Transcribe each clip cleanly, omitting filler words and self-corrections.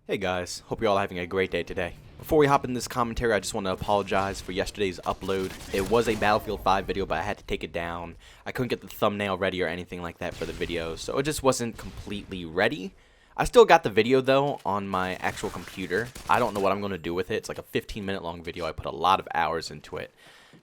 Hey guys, hope you're all having a great day today. Before we hop in this commentary, I just want to apologize for yesterday's upload. It was a Battlefield 5 video, but I had to take it down. I couldn't get the thumbnail ready or anything like that for the video, so it just wasn't completely ready. I still got the video though on my actual computer. I don't know what I'm going to do with it. It's like a 15-minute long video. I put a lot of hours into it.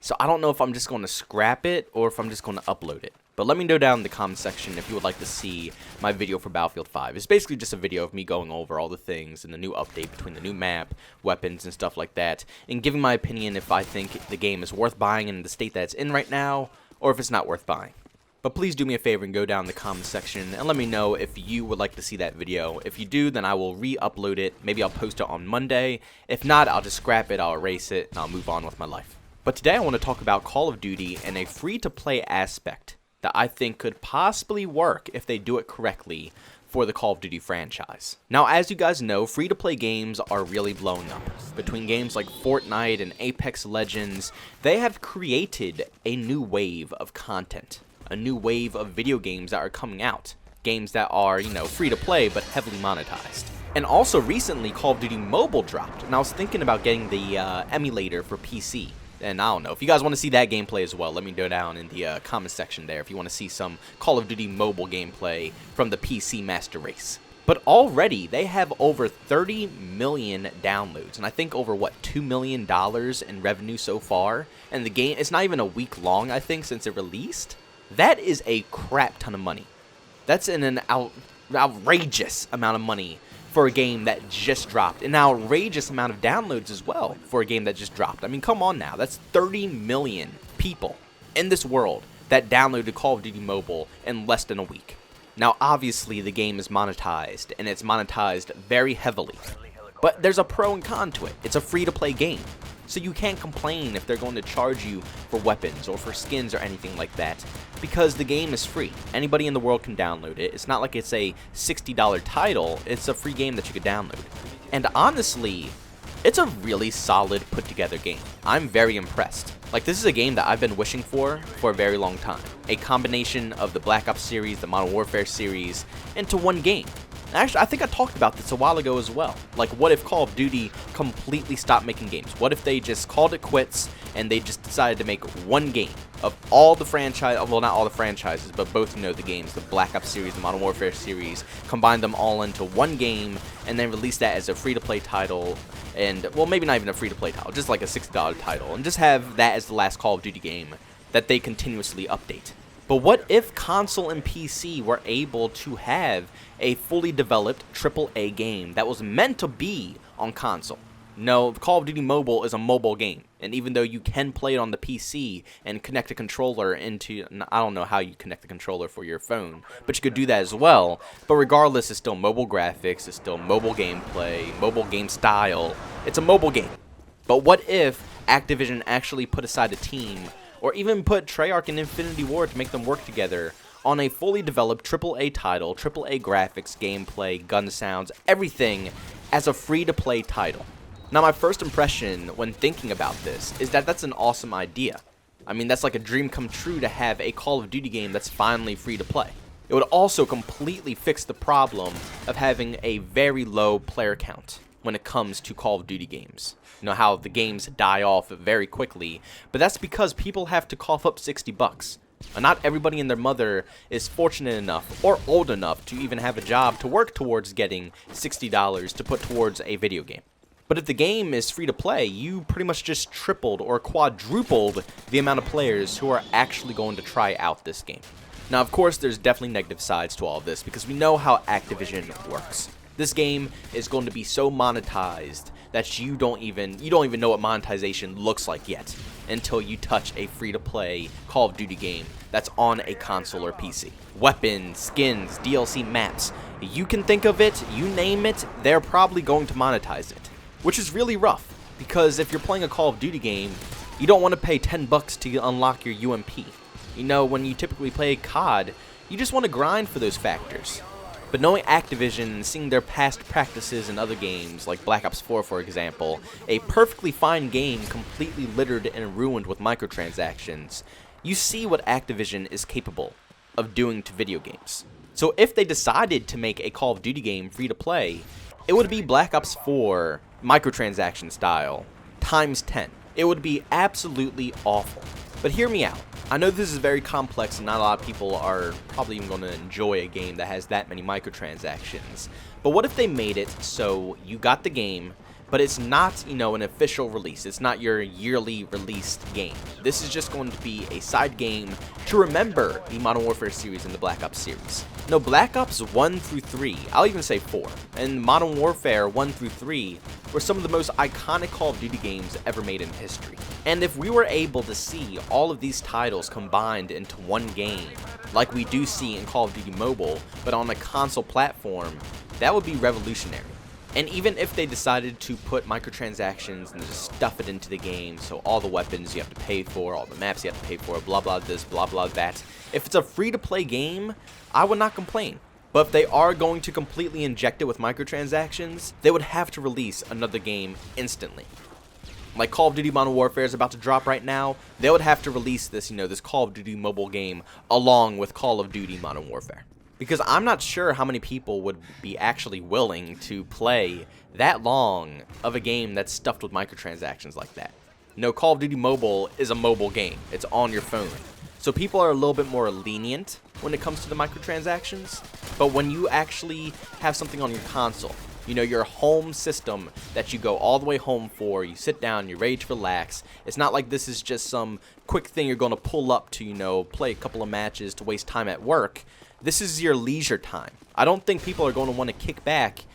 So I don't know if I'm just going to scrap it or if I'm just going to upload it. But let me know down in the comment section if you would like to see my video for Battlefield 5. It's basically just a video of me going over all the things and the new update between the new map, weapons, and stuff like that, and giving my opinion if I think the game is worth buying in the state that it's in right now, or if it's not worth buying. But please do me a favor and go down in the comment section and let me know if you would like to see that video. If you do, then I will re-upload it. Maybe I'll post it on Monday. If not, I'll just scrap it, I'll erase it, and I'll move on with my life. But today I want to talk about Call of Duty and a free-to-play aspect that I think could possibly work if they do it correctly for the Call of Duty franchise. Now, as you guys know, free-to-play games are really blowing up. Between games like Fortnite and Apex Legends, they have created a new wave of content, a new wave of video games that are coming out. Games that are, free-to-play but heavily monetized. And also recently, Call of Duty Mobile dropped, and I was thinking about getting the emulator for PC. And I don't know, if you guys want to see that gameplay as well, let me know down in the comment section there if you want to see some Call of Duty Mobile gameplay from the PC Master Race. But already, they have over 30 million downloads, and I think over, $2 million in revenue so far. And the game, it's not even a week long, I think, since it released. That is a crap ton of money. That's an outrageous amount of money for a game that just dropped. An outrageous amount of downloads as well for a game that just dropped. I mean, come on now. That's 30 million people in this world that downloaded Call of Duty Mobile in less than a week. Now, obviously, the game is monetized, and it's monetized very heavily. But there's a pro and con to it. It's a free-to-play game. So you can't complain if they're going to charge you for weapons or for skins or anything like that, because the game is free. Anybody in the world can download it. It's not like it's a $60 title. It's a free game that you could download. And honestly, it's a really solid put together game. I'm very impressed. Like, this is a game that I've been wishing for a very long time. A combination of the Black Ops series, the Modern Warfare series, into one game. Actually, I think I talked about this a while ago as well. Like, what if Call of Duty completely stopped making games? What if they just called it quits and they just decided to make one game of all the franchise, well, not all the franchises, but both, the games, the Black Ops series, the Modern Warfare series, combine them all into one game and then release that as a free-to-play title, and, well, maybe not even a free-to-play title, just like a $60 title, and just have that as the last Call of Duty game that they continuously update. But what if console and PC were able to have a fully developed AAA game that was meant to be on console? No, Call of Duty Mobile is a mobile game, and even though you can play it on the PC and connect a controller into, I don't know how you connect the controller for your phone, but you could do that as well. But regardless, it's still mobile graphics, it's still mobile gameplay, mobile game style. It's a mobile game. But what if Activision actually put aside a team, or even put Treyarch and Infinity Ward to make them work together on a fully developed AAA title, AAA graphics, gameplay, gun sounds, everything as a free-to-play title? Now, my first impression when thinking about this is that that's an awesome idea. I mean, that's like a dream come true to have a Call of Duty game that's finally free-to-play. It would also completely fix the problem of having a very low player count when it comes to Call of Duty games. You know how the games die off very quickly, but that's because people have to cough up $60. And not everybody and their mother is fortunate enough or old enough to even have a job to work towards getting $60 to put towards a video game. But if the game is free to play, you pretty much just tripled or quadrupled the amount of players who are actually going to try out this game. Now, of course, there's definitely negative sides to all of this because we know how Activision works. This game is going to be so monetized that you don't even know what monetization looks like yet until you touch a free-to-play Call of Duty game that's on a console or PC. Weapons, skins, DLC maps, you can think of it, you name it, they're probably going to monetize it. Which is really rough, because if you're playing a Call of Duty game, you don't want to pay $10 to unlock your UMP. When you typically play COD, you just want to grind for those factors. But knowing Activision and seeing their past practices in other games, like Black Ops 4 for example, a perfectly fine game completely littered and ruined with microtransactions, you see what Activision is capable of doing to video games. So if they decided to make a Call of Duty game free to play, It would be Black Ops 4 microtransaction style times 10. It would be absolutely awful. But hear me out. I know this is very complex and not a lot of people are probably even going to enjoy a game that has that many microtransactions. But what if they made it so you got the game, but it's not, an official release. It's not your yearly released game. This is just going to be a side game to remember the Modern Warfare series and the Black Ops series. No, Black Ops 1 through 3, I'll even say 4, and Modern Warfare 1 through 3 were some of the most iconic Call of Duty games ever made in history. And if we were able to see all of these titles combined into one game, like we do see in Call of Duty Mobile, but on a console platform, that would be revolutionary. And even if they decided to put microtransactions and just stuff it into the game, so all the weapons you have to pay for, all the maps you have to pay for, blah blah this, blah blah that, if it's a free-to-play game, I would not complain. But if they are going to completely inject it with microtransactions, they would have to release another game instantly. Like Call of Duty Modern Warfare is about to drop right now, they would have to release this, this Call of Duty mobile game along with Call of Duty Modern Warfare. Because I'm not sure how many people would be actually willing to play that long of a game that's stuffed with microtransactions like that. Call of Duty Mobile is a mobile game. It's on your phone. So people are a little bit more lenient when it comes to the microtransactions. But when you actually have something on your console, your home system that you go all the way home for, you sit down, you're ready to relax. It's not like this is just some quick thing you're going to pull up to, play a couple of matches to waste time at work. This is your leisure time. I don't think people are going to want to kick back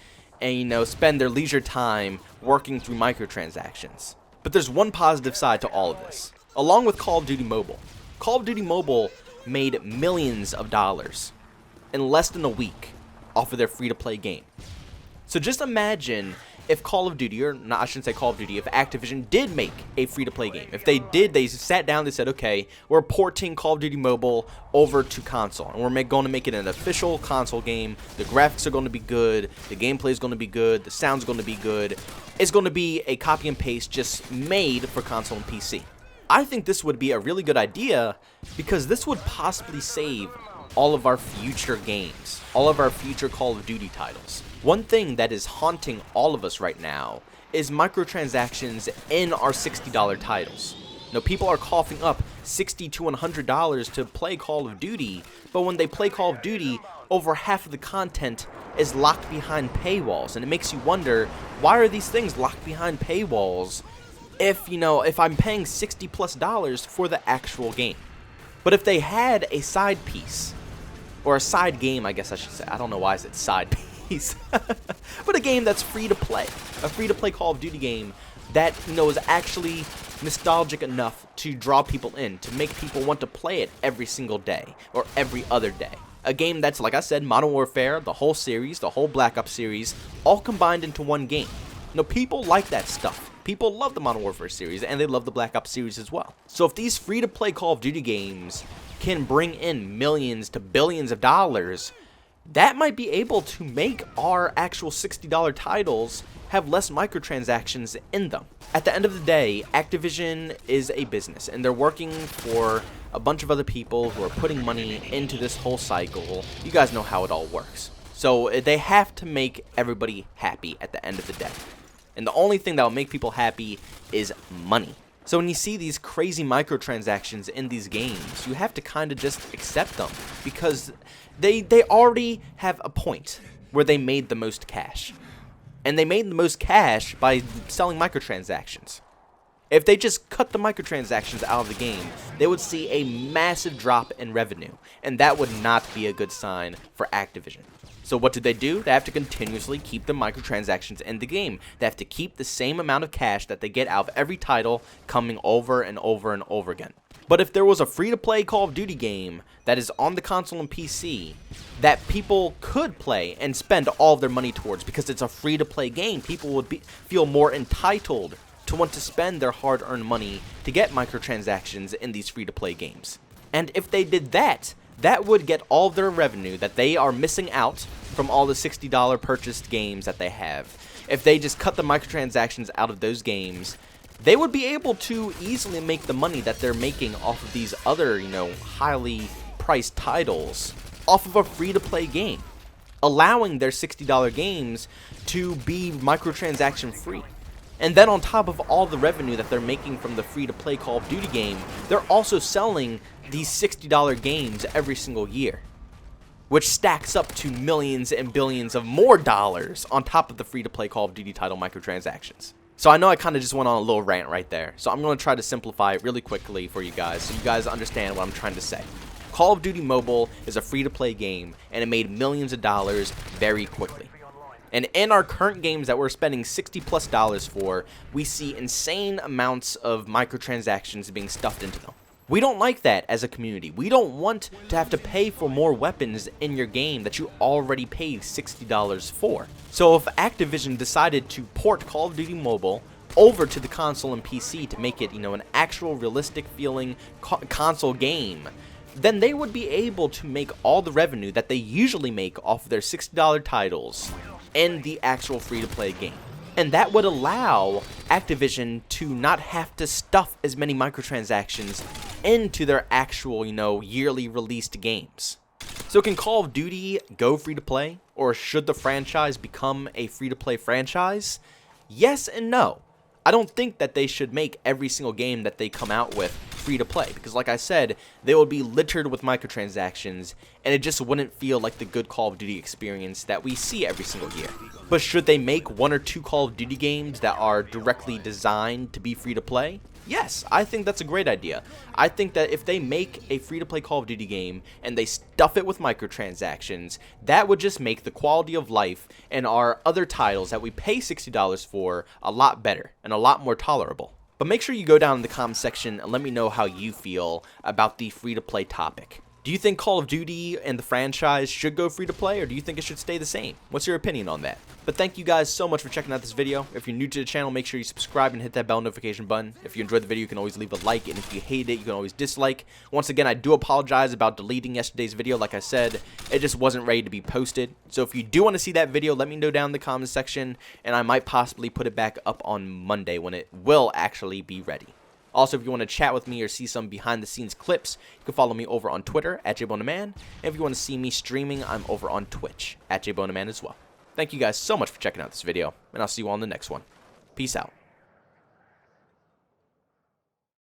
and, spend their leisure time working through microtransactions. But there's one positive side to all of this. Along with Call of Duty Mobile. Call of Duty Mobile made millions of dollars in less than a week off of their free-to-play game. So just imagine if Call of Duty, or not, I shouldn't say Call of Duty, if Activision did make a free-to-play game. If they did, they sat down, they said, okay, we're porting Call of Duty Mobile over to console, and we're going to make it an official console game. The graphics are going to be good, the gameplay is going to be good, the sound's going to be good. It's going to be a copy and paste just made for console and PC. I think this would be a really good idea because this would possibly save all of our future games, all of our future Call of Duty titles. One thing that is haunting all of us right now is microtransactions in our $60 titles. People are coughing up $60 to $100 to play Call of Duty, but when they play Call of Duty, over half of the content is locked behind paywalls, and it makes you wonder, why are these things locked behind paywalls if I'm paying $60 plus for the actual game? But if they had a side piece, or a side game, I guess I should say, I don't know why I said side piece, but a game that's free to play, a free to play Call of Duty game that is actually nostalgic enough to draw people in, to make people want to play it every single day or every other day. A game that's, like I said, Modern Warfare, the whole series, the whole Black Ops series, all combined into one game. People like that stuff. People love the Modern Warfare series, and they love the Black Ops series as well. So if these free-to-play Call of Duty games can bring in millions to billions of dollars, that might be able to make our actual $60 titles have less microtransactions in them. At the end of the day, Activision is a business, and they're working for a bunch of other people who are putting money into this whole cycle. You guys know how it all works. So they have to make everybody happy at the end of the day. And the only thing that will make people happy is money. So when you see these crazy microtransactions in these games, you have to kind of just accept them because they already have a point where they made the most cash. And they made the most cash by selling microtransactions. If they just cut the microtransactions out of the game, they would see a massive drop in revenue. And that would not be a good sign for Activision. So what do? They have to continuously keep the microtransactions in the game. They have to keep the same amount of cash that they get out of every title coming over and over and over again. But if there was a free-to-play Call of Duty game that is on the console and PC that people could play and spend all of their money towards because it's a free-to-play game, people would feel more entitled to want to spend their hard-earned money to get microtransactions in these free-to-play games. And if they did that, that would get all their revenue that they are missing out from all the $60 purchased games that they have. If they just cut the microtransactions out of those games, they would be able to easily make the money that they're making off of these other, highly priced titles off of a free-to-play game. allowing their $60 games to be microtransaction free. And then on top of all the revenue that they're making from the free-to-play Call of Duty game, they're also selling these $60 games every single year, which stacks up to millions and billions of more dollars on top of the free-to-play Call of Duty title microtransactions. So I know I kind of just went on a little rant right there, so I'm going to try to simplify it really quickly for you guys so you guys understand what I'm trying to say. Call of Duty Mobile is a free-to-play game, and it made millions of dollars very quickly. And in our current games that we're spending $60+ for, we see insane amounts of microtransactions being stuffed into them. We don't like that as a community. We don't want to have to pay for more weapons in your game that you already paid $60 for. So if Activision decided to port Call of Duty Mobile over to the console and PC to make it, an actual realistic feeling console game, then they would be able to make all the revenue that they usually make off of their $60 titles in the actual free-to-play game. And that would allow Activision to not have to stuff as many microtransactions into their actual, yearly released games. So can Call of Duty go free-to-play? Or should the franchise become a free-to-play franchise? Yes and no. I don't think that they should make every single game that they come out with free to play, because like I said, they would be littered with microtransactions and it just wouldn't feel like the good Call of Duty experience that we see every single year. But should they make 1 or 2 Call of Duty games that are directly designed to be free to play? Yes, I think that's a great idea. I think that if they make a free-to-play Call of Duty game and they stuff it with microtransactions, that would just make the quality of life in our other titles that we pay $60 for a lot better and a lot more tolerable. But make sure you go down in the comments section and let me know how you feel about the free-to-play topic. Do you think Call of Duty and the franchise should go free-to-play, or do you think it should stay the same? What's your opinion on that? But thank you guys so much for checking out this video. If you're new to the channel, make sure you subscribe and hit that bell notification button. If you enjoyed the video, you can always leave a like, and if you hate it, you can always dislike. Once again, I do apologize about deleting yesterday's video. Like I said, it just wasn't ready to be posted. So if you do want to see that video, let me know down in the comments section, and I might possibly put it back up on Monday when it will actually be ready. Also, if you want to chat with me or see some behind-the-scenes clips, you can follow me over on Twitter at JbowenDaMan. And if you want to see me streaming, I'm over on Twitch at JbowenDaMan as well. Thank you guys so much for checking out this video, and I'll see you all in the next one. Peace out.